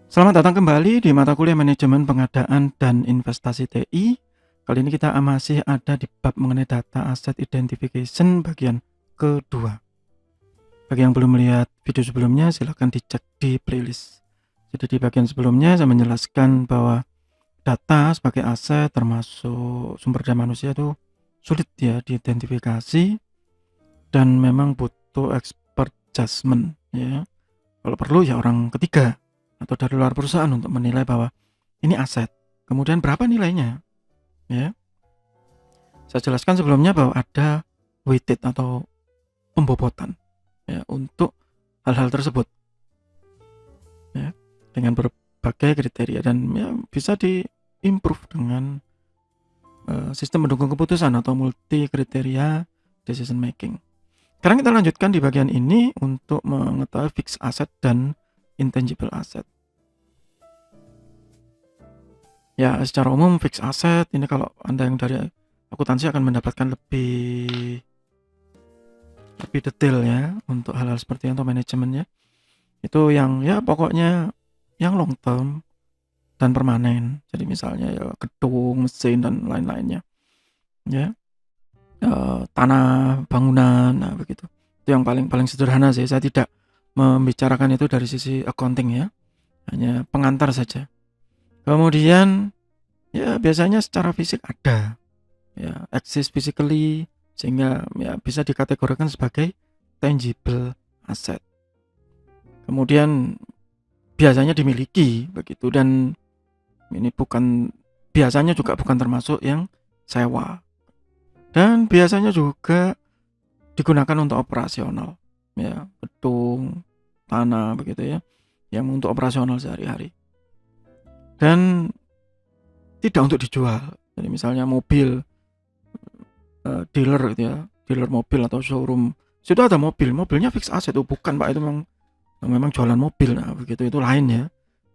Selamat datang kembali di mata kuliah Manajemen Pengadaan dan Investasi TI. Kali ini kita masih ada di bab mengenai Data Asset Identification bagian kedua. Bagi yang belum melihat video sebelumnya, silahkan dicek di playlist. Jadi di bagian sebelumnya saya menjelaskan bahwa data sebagai aset termasuk sumber daya manusia itu sulit ya diidentifikasi dan memang butuh expert judgment ya. Kalau perlu ya orang ketiga atau dari luar perusahaan untuk menilai bahwa ini aset. Kemudian berapa nilainya? Ya. Saya jelaskan sebelumnya bahwa ada weighted atau pembobotan ya untuk hal-hal tersebut. Ya, dengan berbagai kriteria dan ya bisa di-improve dengan sistem pendukung keputusan atau multi kriteria decision making. Sekarang kita lanjutkan di bagian ini untuk mengetahui fixed asset dan intangible asset. Ya, secara umum fixed asset ini kalau Anda yang dari akuntansi akan mendapatkan lebih detail ya untuk hal-hal seperti itu manajemennya. Itu yang ya pokoknya yang long term dan permanen. Jadi misalnya ya gedung, mesin dan lain-lainnya. Ya. Tanah, bangunan, nah begitu. Itu yang paling sederhana sih. Saya tidak membicarakan itu dari sisi accounting ya. Hanya pengantar saja. Kemudian ya biasanya secara fisik ada ya exist physically sehingga ya bisa dikategorikan sebagai tangible asset. Kemudian biasanya dimiliki begitu dan ini biasanya juga bukan termasuk yang sewa. Dan biasanya juga digunakan untuk operasional ya, gedung, tanah begitu ya, yang untuk operasional sehari-hari. Dan tidak untuk dijual. Jadi misalnya mobil dealer gitu ya, dealer mobil atau showroom. Situ ada mobilnya fix asset itu bukan Pak, itu memang jualan mobil. Nah, begitu itu lain ya.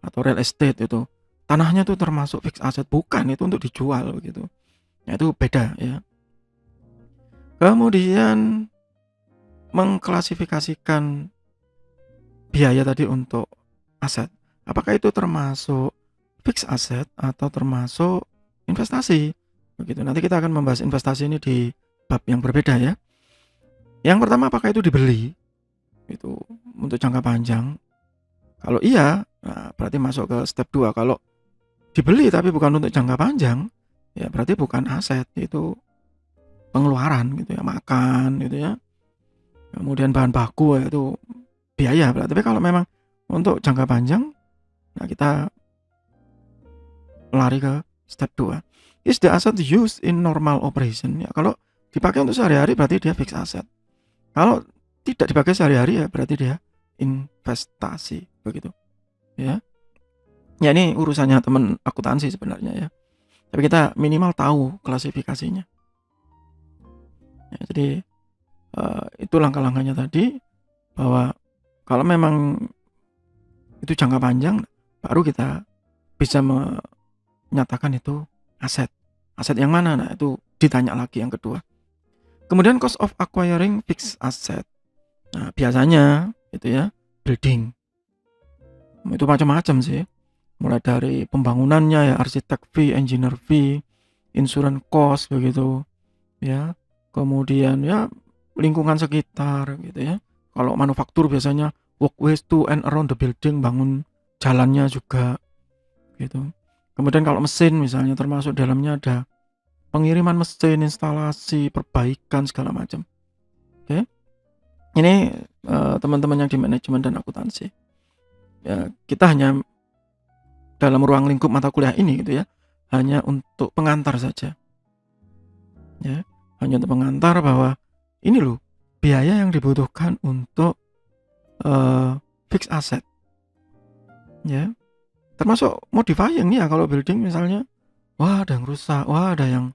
Atau real estate itu. Tanahnya itu termasuk fix asset bukan, itu untuk dijual begitu. Nah, itu beda ya. Kemudian mengklasifikasikan biaya tadi untuk aset. Apakah itu termasuk fix asset atau termasuk investasi? Begitu. Nanti kita akan membahas investasi ini di bab yang berbeda ya. Yang pertama, apakah itu dibeli? Itu untuk jangka panjang. Kalau iya, nah berarti masuk ke step 2. Kalau dibeli tapi bukan untuk jangka panjang, ya berarti bukan aset, itu pengeluaran gitu ya, makan gitu ya. Kemudian bahan baku ya, itu biaya berarti. Tapi kalau memang untuk jangka panjang, nah kita lari ke step 2. Is the asset used in normal operation? Ya, kalau dipakai untuk sehari-hari berarti dia fixed asset. Kalau tidak dipakai sehari-hari ya berarti dia investasi begitu. Ya. Ya ini urusannya teman akuntansi sebenarnya ya. Tapi kita minimal tahu klasifikasinya. Ya, jadi itu langkah-langkahnya tadi bahwa kalau memang itu jangka panjang baru kita bisa menyatakan itu aset. Aset yang mana? Nah, itu ditanya lagi yang kedua. Kemudian cost of acquiring fixed asset. Nah, biasanya itu ya building. Itu macam-macam sih. Mulai dari pembangunannya ya, arsitek fee, engineer fee, insurance cost begitu ya. Kemudian ya lingkungan sekitar gitu ya. Kalau manufaktur biasanya walkways to and around the building, bangun jalannya juga gitu. Kemudian kalau mesin misalnya termasuk dalamnya ada pengiriman mesin, instalasi, perbaikan segala macam. Oke. Ini teman-teman yang di manajemen dan akuntansi. Ya, kita hanya dalam ruang lingkup mata kuliah ini gitu ya, hanya untuk pengantar saja. Ya, hanya untuk pengantar bahwa ini loh biaya yang dibutuhkan untuk fixed asset. Ya. Termasuk modifying ya, kalau building misalnya wah ada yang rusak, wah ada yang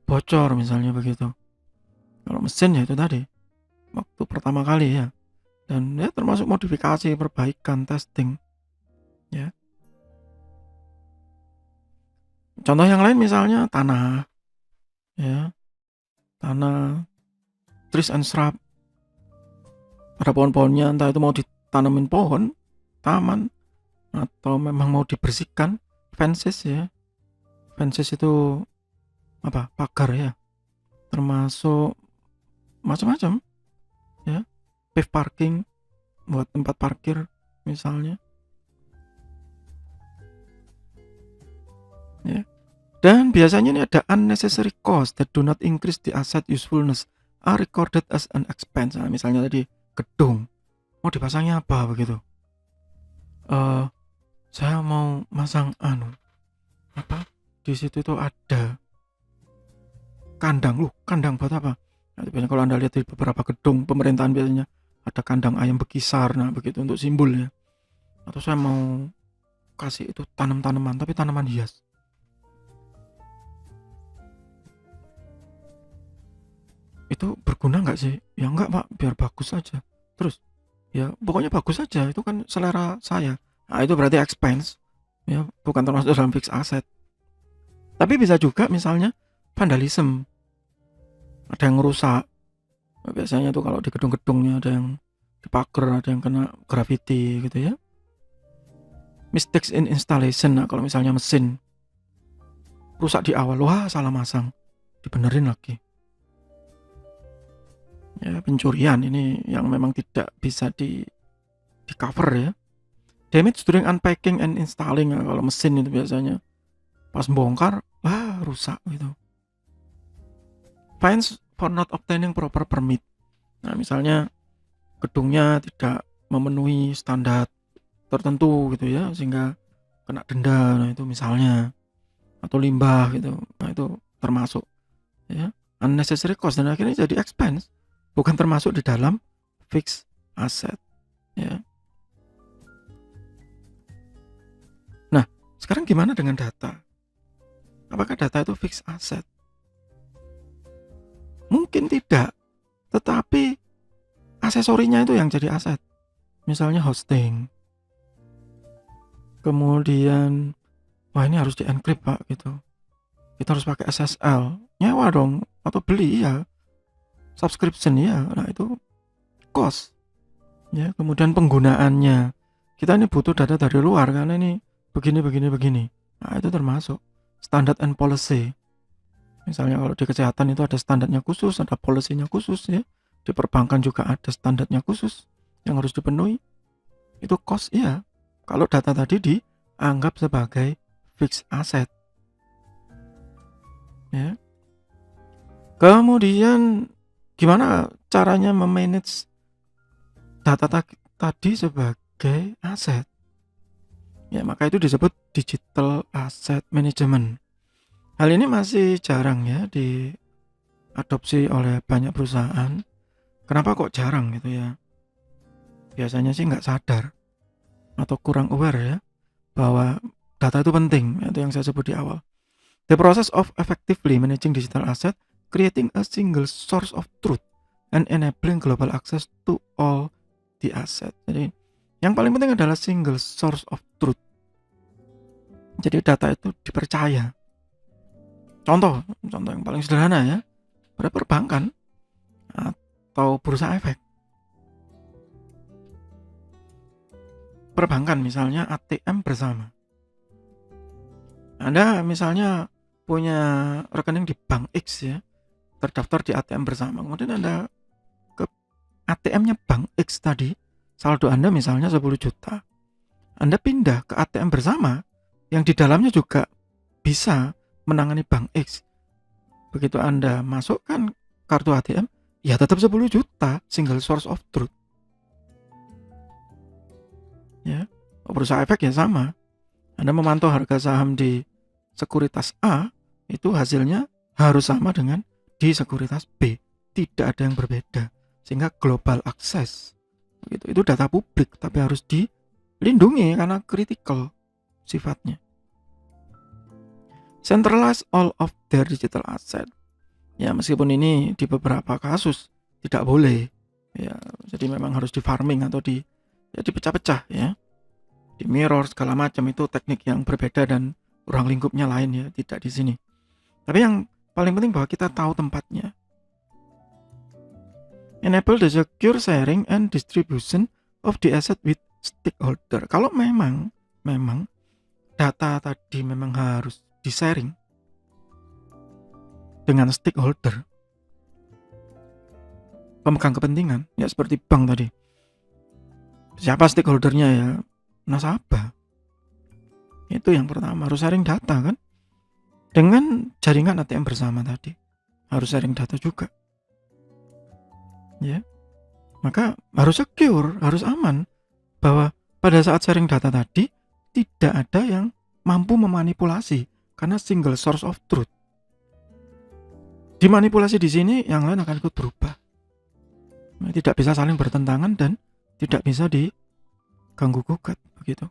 bocor misalnya begitu. Kalau mesin ya itu tadi waktu pertama kali ya. Dan ya termasuk modifikasi, perbaikan, testing. Ya. Contoh yang lain misalnya tanah. Ya. Tanah, trees and shrub. Ada pohon-pohonnya, entah itu mau ditanamin pohon, taman, atau memang mau dibersihkan, fences ya. Fences itu apa? Pagar ya. Termasuk macam-macam ya. Pave parking buat tempat parkir misalnya. Ya. Dan biasanya ini ada unnecessary cost that do not increase the asset usefulness are recorded as an expense. Nah, misalnya tadi gedung mau dipasangnya apa begitu? Saya mau masang apa? Di situ tuh ada kandang. Kandang buat apa? Nah, biasanya kalau Anda lihat di beberapa gedung pemerintahan biasanya ada kandang ayam bekisar. Nah, begitu untuk simbol ya. Atau saya mau kasih itu tanam-tanaman tapi tanaman hias. Itu berguna nggak sih? Ya enggak Pak, biar bagus aja. Terus ya pokoknya bagus aja, itu kan selera saya. Nah, itu berarti expense ya, bukan termasuk dalam fixed asset. Tapi bisa juga misalnya vandalism, ada yang rusak. Nah, biasanya tuh kalau di gedung-gedungnya ada yang dipager, ada yang kena graffiti gitu ya. Mistakes in installation, nah kalau misalnya mesin rusak di awal, wah salah masang, dibenerin lagi. Ya, pencurian ini yang memang tidak bisa di cover ya. Damage during unpacking and installing, nah, kalau mesin itu biasanya pas bongkar, wah rusak gitu. Fines for not obtaining proper permit. Nah, misalnya gedungnya tidak memenuhi standar tertentu gitu ya, sehingga kena denda, nah itu misalnya, atau limbah gitu. Nah, itu termasuk ya unnecessary cost dan akhirnya jadi expense, bukan termasuk di dalam fixed asset ya. Nah, sekarang gimana dengan data? Apakah data itu fixed asset? Mungkin tidak, tetapi aksesorinya itu yang jadi aset. Misalnya hosting. Kemudian, wah ini harus di-encrypt Pak gitu. Kita harus pakai SSL. Nyewa dong, atau beli ya. Subscription ya. Nah itu cost. Ya, kemudian penggunaannya. Kita ini butuh data dari luar karena ini begini. Nah itu termasuk standard and policy. Misalnya kalau di kesehatan itu ada standarnya khusus, ada policy-nya khusus ya. Di perbankan juga ada standarnya khusus yang harus dipenuhi. Itu cost ya. Kalau data tadi dianggap sebagai fixed asset. Ya. Kemudian gimana caranya memanage data tadi sebagai aset? Ya, maka itu disebut digital asset management. Hal ini masih jarang ya diadopsi oleh banyak perusahaan. Kenapa kok jarang gitu ya? Biasanya sih nggak sadar atau kurang aware ya bahwa data itu penting, itu yang saya sebut di awal. The process of effectively managing digital asset, creating a single source of truth and enabling global access to all the asset. Jadi yang paling penting adalah single source of truth. Jadi data itu dipercaya. Contoh yang paling sederhana ya, pada perbankan atau bursa efek. Perbankan misalnya ATM bersama. Anda misalnya punya rekening di Bank X ya, terdaftar di ATM bersama. Kemudian Anda ke ATM-nya Bank X tadi, saldo Anda misalnya 10 juta. Anda pindah ke ATM bersama yang di dalamnya juga bisa menangani Bank X. Begitu Anda masukkan kartu ATM, ya tetap 10 juta, single source of truth. Ya, bursa efek ya sama. Anda memantau harga saham di sekuritas A, itu hasilnya harus sama dengan di sekuritas B. Tidak ada yang berbeda. Sehingga global access. Begitu. Itu data publik, tapi harus dilindungi karena critical sifatnya. Centralize all of their digital asset. Ya, meskipun ini di beberapa kasus tidak boleh. Ya, jadi memang harus di farming atau dipecah-pecah ya. Di mirror segala macam, itu teknik yang berbeda dan ruang lingkupnya lain ya, tidak di sini. Tapi yang paling penting bahwa kita tahu tempatnya. Enable the secure sharing and distribution of the asset with stakeholder. Kalau memang memang data tadi memang harus di-sharing dengan stakeholder, pemegang kepentingan, ya seperti bank tadi. Siapa stakeholdernya ya? Nasabah. Itu yang pertama, harus sharing data kan. Dengan jaringan ATM bersama tadi, harus sharing data juga. Ya. Maka harus secure, harus aman bahwa pada saat sharing data tadi tidak ada yang mampu memanipulasi karena single source of truth. Dimanipulasi di sini yang lain akan ikut berubah. Tidak bisa saling bertentangan dan tidak bisa diganggu gugat begitu.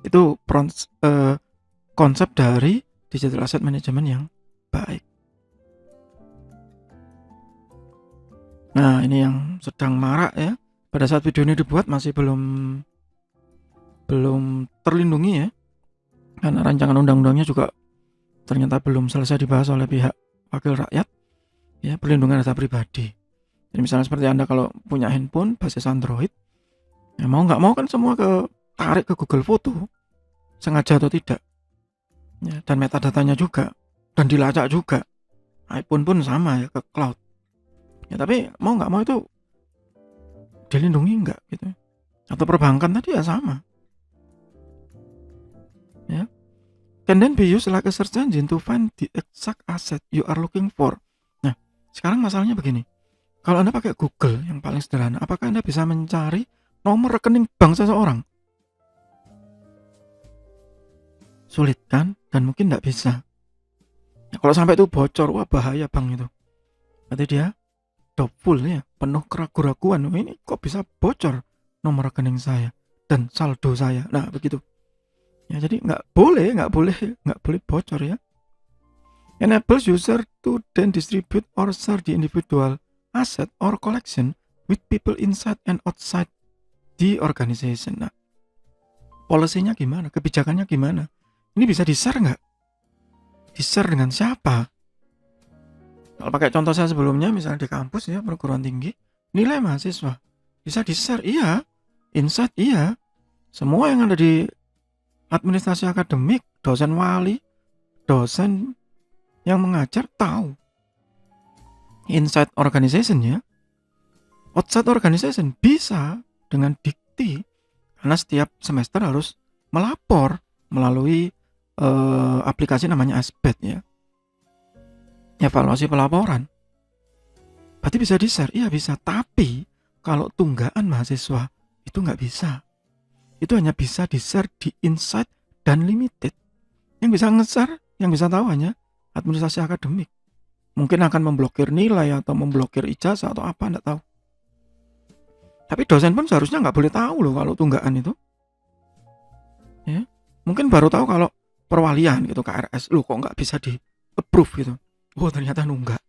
Itu konsep dari digital asset management yang baik. Nah, ini yang sedang marak ya. Pada saat video ini dibuat masih belum terlindungi ya. Karena rancangan undang-undangnya juga ternyata belum selesai dibahas oleh pihak wakil rakyat. Ya, perlindungan data pribadi. Jadi misalnya seperti Anda kalau punya handphone basis Android, ya mau nggak mau kan semua tarik ke Google Foto, sengaja atau tidak. Ya, dan metadatanya juga, dan dilacak juga. iPhone pun sama ya, ke cloud. Ya tapi mau nggak mau itu dilindungi nggak gitu. Atau perbankan tadi ya sama. Ya. Can then be used like a search engine to find the exact asset you are looking for. Nah, sekarang masalahnya begini. Kalau Anda pakai Google yang paling sederhana, apakah Anda bisa mencari nomor rekening bank seseorang? Sulit kan? Dan mungkin nggak bisa. Ya, kalau sampai itu bocor, wah bahaya bank itu. Berarti dia full ya, penuh keraguan-keraguan. Ini kok bisa bocor nomor rekening saya dan saldo saya. Nah begitu. Ya jadi nggak boleh bocor ya. Enables user to then distribute or share the individual asset or collection with people inside and outside the organization. Nah, policy-nya gimana? Kebijakannya gimana? Ini bisa di-share nggak? Di-share dengan siapa? Kalau pakai contoh saya sebelumnya, misalnya di kampus ya, perguruan tinggi, nilai mahasiswa bisa di-share, iya, insight, iya. Semua yang ada di administrasi akademik, dosen wali, dosen yang mengajar tahu. Inside organization ya, outside organization bisa dengan dikti, karena setiap semester harus melapor melalui aplikasi namanya Asbet ya. Evaluasi pelaporan. Berarti bisa di-share? Iya bisa, tapi kalau tunggaan mahasiswa itu nggak bisa. Itu hanya bisa di-share di Insight dan Limited. Yang bisa nge-share, yang bisa tahu hanya administrasi akademik. Mungkin akan memblokir nilai atau memblokir ijazah atau apa, nggak tahu. Tapi dosen pun seharusnya nggak boleh tahu loh kalau tunggaan itu. Ya, mungkin baru tahu kalau perwalian gitu, KRS. Loh kok nggak bisa di-approve gitu. Oh ternyata nunggak.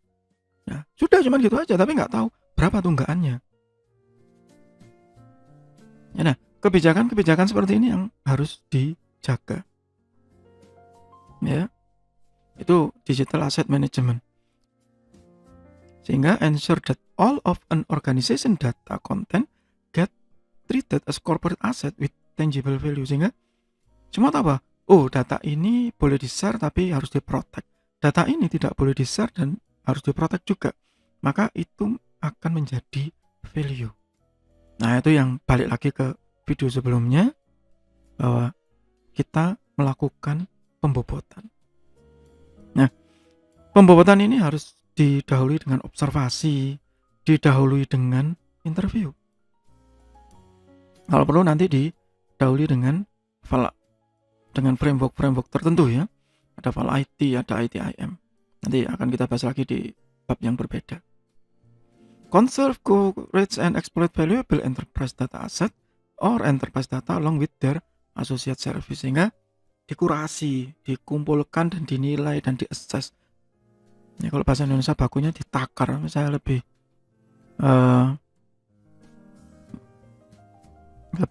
Ya, sudah cuma gitu aja, tapi nggak tahu berapa tunggaannya. Ya, nah, kebijakan-kebijakan seperti ini yang harus dijaga. Ya, itu digital asset management. Sehingga ensure that all of an organization data content get treated as corporate asset with tangible value. Sehingga semua tahu apa? Oh, data ini boleh di-share tapi harus di-protect. Data ini tidak boleh di-share dan harus di-protect juga. Maka itu akan menjadi value. Nah, itu yang balik lagi ke video sebelumnya, bahwa kita melakukan pembobotan. Nah, pembobotan ini harus didahului dengan observasi, didahului dengan interview. Kalau perlu nanti didahului dengan framework tertentu ya. Ada file IT, ada ITIM. Nanti akan kita bahas lagi di bab yang berbeda. Conserve, curate, and exploit valuable enterprise data asset or enterprise data along with their associate service. Sehingga dikurasi, dikumpulkan dan dinilai dan diassess. Ya, kalau bahasa Indonesia bakunya ditakar. Saya lebih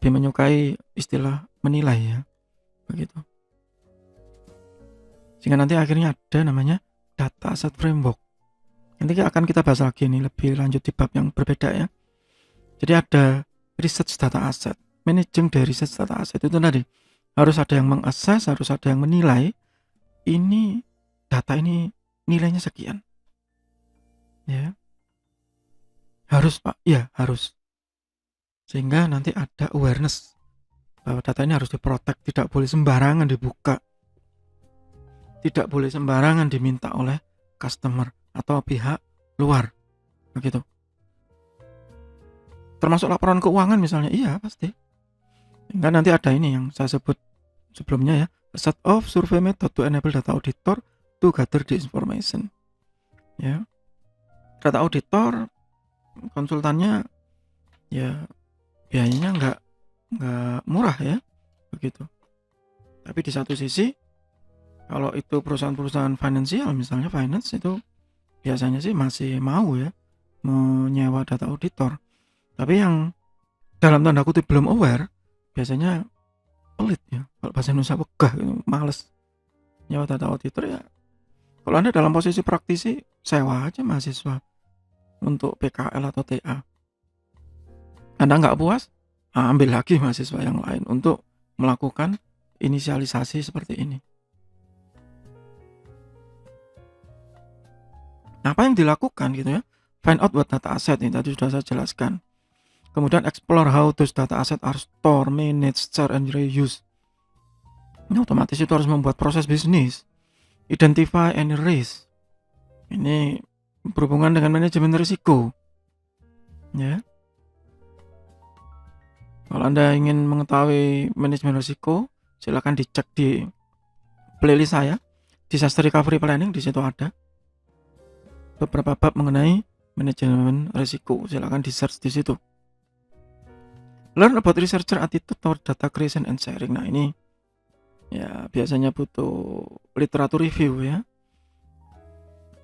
menyukai istilah menilai ya. Begitu. Sehingga nanti akhirnya ada namanya data asset framework. Nanti akan kita bahas lagi nih lebih lanjut di bab yang berbeda ya. Jadi ada research data asset. managing the research data asset itu tadi. Harus ada yang mengakses, harus ada yang menilai ini data ini nilainya sekian. Ya. Harus, Pak. Ya, harus. Sehingga nanti ada awareness bahwa data ini harus diprotek, tidak boleh sembarangan dibuka. Tidak boleh sembarangan diminta oleh customer atau pihak luar. Begitu. Termasuk laporan keuangan misalnya. Iya, pasti. Sehingga nanti ada ini yang saya sebut sebelumnya ya, a set of survey method to enable data auditor to gather the information. Ya. Data auditor konsultannya ya biayanya nggak murah ya, begitu. Tapi di satu sisi kalau itu perusahaan-perusahaan finansial misalnya finance itu biasanya sih masih mau ya menyewa data auditor. Tapi yang dalam tanda kutip belum aware biasanya pelit ya. Kalau bahasa Indonesia wegah gitu, males nyewa data auditor ya. Kalau Anda dalam posisi praktisi sewa aja mahasiswa untuk PKL atau TA. Anda nggak puas, ambil lagi mahasiswa yang lain untuk melakukan inisialisasi seperti ini. Nah, apa yang dilakukan gitu ya? Find out what data asset ini tadi sudah saya jelaskan. Kemudian explore how those data asset are stored, managed, share, and reused. Ini otomatis itu harus membuat proses bisnis. Identify and risk. Ini berhubungan dengan manajemen risiko. Ya. Kalau Anda ingin mengetahui manajemen risiko, silakan dicek di playlist saya, Disaster Recovery Planning, di situ ada beberapa bab mengenai manajemen risiko. Silakan di-search di situ. Learn about researcher attitude toward data creation and sharing. Nah, ini ya biasanya butuh literatur review ya.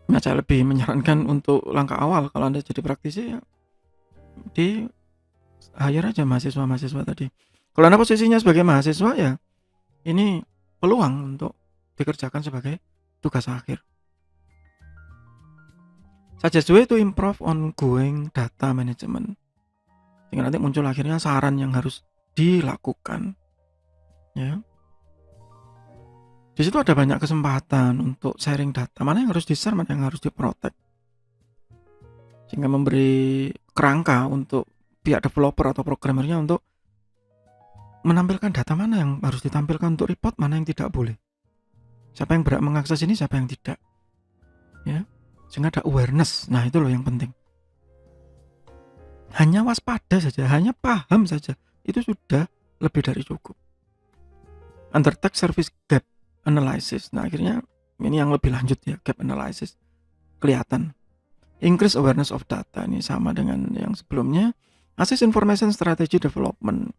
Nah, saya lebih menyarankan untuk langkah awal kalau Anda jadi praktisi ya di hire aja mahasiswa-mahasiswa tadi. Kalau Anda posisinya sebagai mahasiswa ya ini peluang untuk dikerjakan sebagai tugas akhir. Suggest way to improve ongoing data management. Sehingga nanti muncul akhirnya saran yang harus dilakukan. Ya. Di situ ada banyak kesempatan untuk sharing data. Mana yang harus di-share, mana yang harus diprotek. Sehingga memberi kerangka untuk pihak developer atau programmernya untuk menampilkan data mana yang harus ditampilkan untuk report, mana yang tidak boleh. Siapa yang berhak mengakses ini, siapa yang tidak. Ya. Sehingga ada awareness. Nah, itu loh yang penting. Hanya waspada saja, hanya paham saja, itu sudah lebih dari cukup. Undertake service gap analysis. Nah, akhirnya ini yang lebih lanjut ya, gap analysis. Kelihatan. Increase awareness of data. Ini sama dengan yang sebelumnya. Assess information strategy development.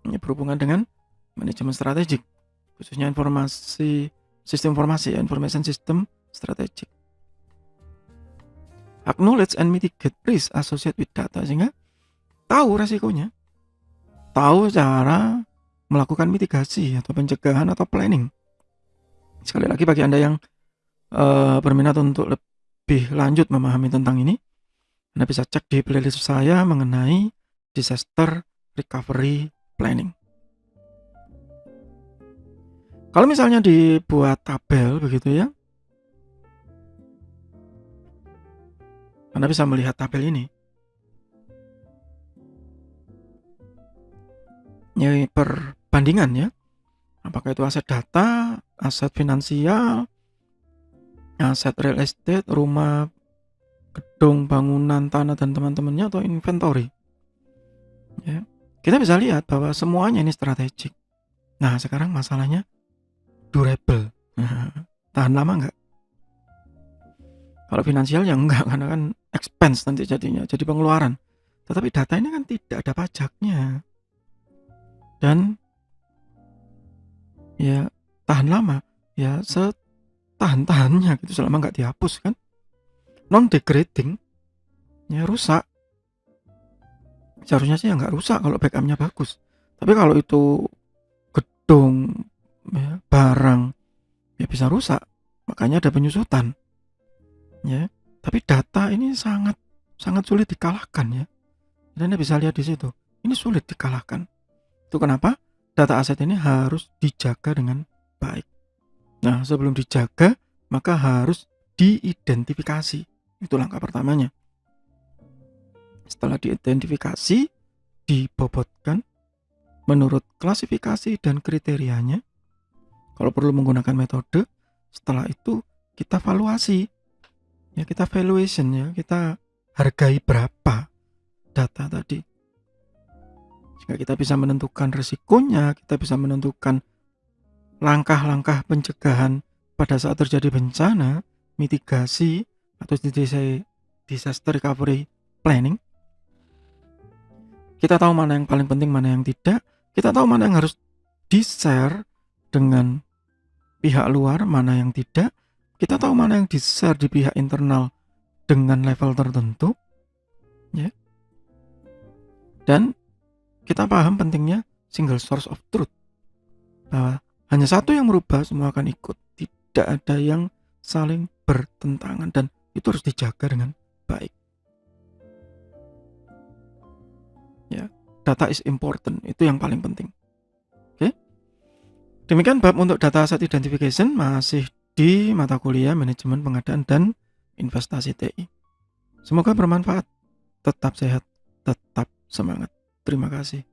Ini berhubungan dengan manajemen strategik. Khususnya sistem informasi, information system strategic. Acknowledge and mitigate risk associated with data, sehingga tahu resikonya, tahu cara melakukan mitigasi atau pencegahan atau planning. Sekali lagi bagi Anda yang berminat untuk lebih lanjut memahami tentang ini, Anda bisa cek di playlist saya mengenai disaster recovery planning. Kalau misalnya dibuat tabel begitu ya, Anda bisa melihat tabel ini. Ini perbandingan ya. Apakah itu aset data, aset finansial, aset real estate, rumah, gedung, bangunan, tanah, dan teman-temannya, atau inventory. Ya. Kita bisa lihat bahwa semuanya ini strategik. Nah, sekarang masalahnya durable. Tahan lama nggak? Kalau finansial ya enggak, karena kan expense nanti jadinya, jadi pengeluaran. Tetapi data ini kan tidak ada pajaknya. Dan ya tahan lama, ya setahan-tahannya gitu selama nggak dihapus kan. Non-degrading, ya rusak. Seharusnya sih ya nggak rusak kalau backupnya bagus. Tapi kalau itu gedung, ya, barang, ya bisa rusak. Makanya ada penyusutan. Ya, tapi data ini sangat sulit dikalahkan ya. Dan Anda bisa lihat di situ, ini sulit dikalahkan. Itu kenapa data aset ini harus dijaga dengan baik. Nah, sebelum dijaga, maka harus diidentifikasi. Itu langkah pertamanya. Setelah diidentifikasi, dibobotkan menurut klasifikasi dan kriterianya. Kalau perlu menggunakan metode, setelah itu kita valuasi. Ya, kita valuation ya, kita hargai berapa data tadi. Sehingga kita bisa menentukan risikonya, kita bisa menentukan langkah-langkah pencegahan pada saat terjadi bencana, mitigasi atau disaster recovery planning. Kita tahu mana yang paling penting, mana yang tidak. Kita tahu mana yang harus di-share dengan pihak luar, mana yang tidak. Kita tahu mana yang di-share di pihak internal dengan level tertentu. Ya. Dan kita paham pentingnya single source of truth. Bahwa hanya satu yang merubah, semua akan ikut. Tidak ada yang saling bertentangan dan itu harus dijaga dengan baik. Ya, data is important, itu yang paling penting. Oke. Demikian bab untuk data asset identification masih di mata kuliah manajemen pengadaan dan investasi TI. Semoga bermanfaat. Tetap sehat, tetap semangat. Terima kasih.